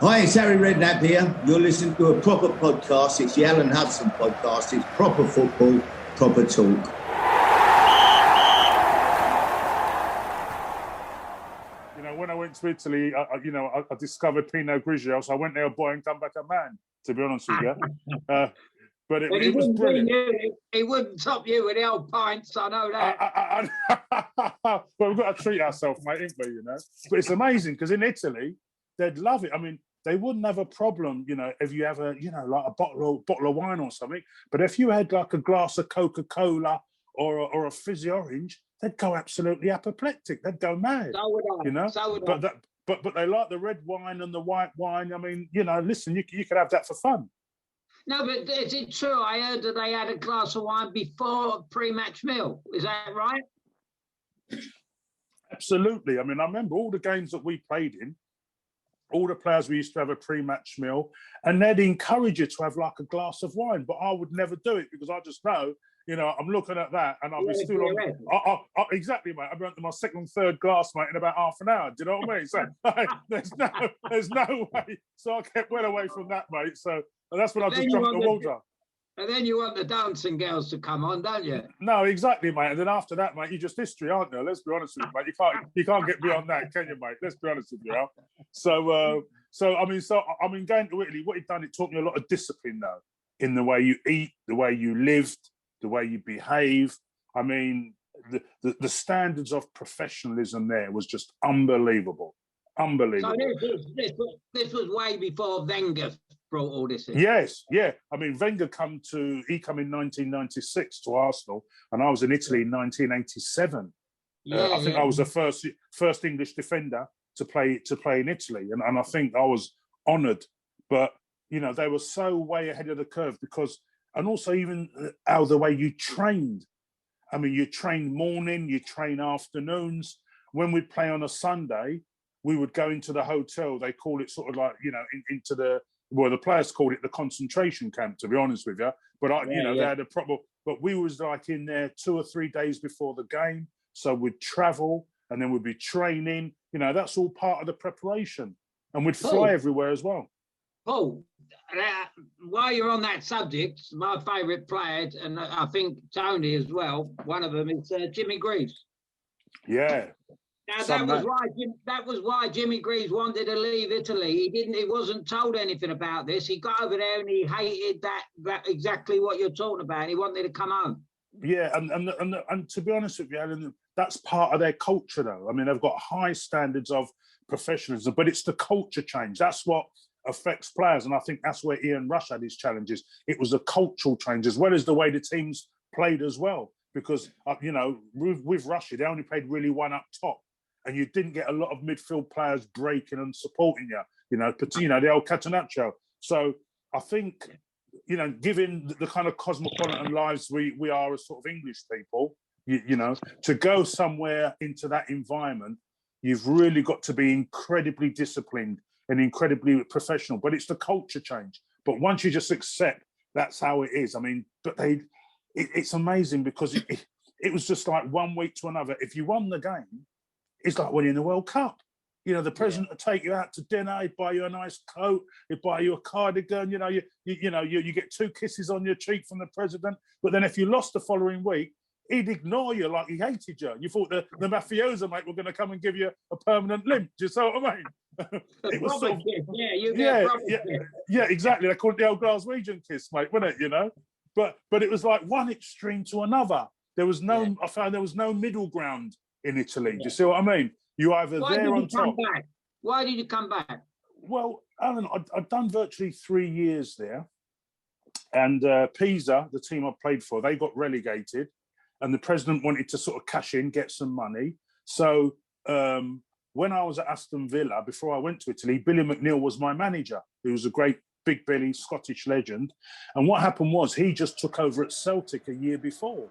Hi, it's Harry Redknapp here. You're listening to a proper podcast. It's the Alan Hudson Podcast. It's proper football, proper talk. You know, when I went to Italy, I discovered Pinot Grigio, so I went there a boy and come back a man, to be honest with you. But it was brilliant. He wouldn't top you with the old pints, I know that. Well, we've got to treat ourselves, mate, ain't we, you know? But it's amazing, because in Italy, they'd love it. I mean, they wouldn't have a problem, you know, if you have like a bottle of wine or something. But if you had like a glass of Coca-Cola or a fizzy orange, they'd go absolutely apoplectic. They'd go mad. So would I. You know? So would I. But they like the red wine and the white wine. I mean, you know, listen, you could have that for fun. No, but is it true? I heard that they had a glass of wine before a pre-match meal. Is that right? Absolutely. I mean, I remember all the games that we played in, all the players, we used to have a pre-match meal, and they'd encourage you to have like a glass of wine, but I would never do it because I just know, you know, I'm looking at that and I'll be still on. Exactly, mate. I went to my second, third glass, mate, in about half an hour. Do you know what I mean? So there's no way. So I kept well away from that, mate. So that's when I just jumped the water. And then you want the dancing girls to come on, don't you? No, exactly, mate. And then after that, mate, you're just history, aren't you? Let's be honest with you, mate. You can't get beyond that, can you, mate? Let's be honest with you. Al. So I mean, going to Italy, what it done, it taught me a lot of discipline, though, in the way you eat, the way you lived, the way you behave. I mean, the standards of professionalism there was just unbelievable. Unbelievable. So this was way before Wenger brought all this in. Yes, yeah. I mean, Wenger come in 1996 to Arsenal, and I was in Italy in 1987. I think I was the first English defender to play in Italy, and I think I was honoured. But you know, they were so way ahead of the curve and also even how the way you trained. I mean, you train morning, you train afternoons. When we'd play on a Sunday, we would go into the hotel. They call it sort of like, you know, into the players called it the concentration camp, to be honest with you. But they had a proper. But we was like in there 2 or 3 days before the game, so we'd travel and then we'd be training. You know, that's all part of the preparation, and we'd fly everywhere as well. Paul, while you're on that subject, my favourite player, and I think Tony as well, one of them is Jimmy Greaves. Yeah. Now that was why Jimmy Greaves wanted to leave Italy. He wasn't told anything about this. He got over there and he hated that exactly what you're talking about. He wanted to come home. Yeah, and to be honest with you, Alan, that's part of their culture, though. I mean, they've got high standards of professionalism, but it's the culture change. That's what affects players, and I think that's where Ian Rush had his challenges. It was a cultural change as well as the way the teams played as well. Because you know, with Russia, they only played really one up top. And you didn't get a lot of midfield players breaking and supporting you, you know, the old Catenaccio. So I think, you know, given the kind of cosmopolitan lives we are as sort of English people, you know, to go somewhere into that environment, you've really got to be incredibly disciplined and incredibly professional. But it's the culture change. But once you just accept that's how it is, I mean, but it's amazing because it was just like 1 week to another. If you won the game, it's like winning the World Cup. You know, the president would take you out to dinner, he'd buy you a nice coat, he'd buy you a cardigan, you get 2 kisses on your cheek from the president. But then if you lost the following week, he'd ignore you like he hated you. You thought the mafioso, mate, were going to come and give you a permanent limp. Do you see what I mean? It was sort of, yeah, exactly. They called it the old Glaswegian kiss, mate, wasn't it, you know? But it was like one extreme to another. I found there was no middle ground in Italy. Do you see what I mean? You either there on top. Why did you come back? Well, Alan, I'd done virtually 3 years there. And Pisa, the team I played for, they got relegated. And the president wanted to sort of cash in, get some money. So when I was at Aston Villa, before I went to Italy, Billy McNeil was my manager. He was a great Big Billy Scottish legend. And what happened was he just took over at Celtic a year before.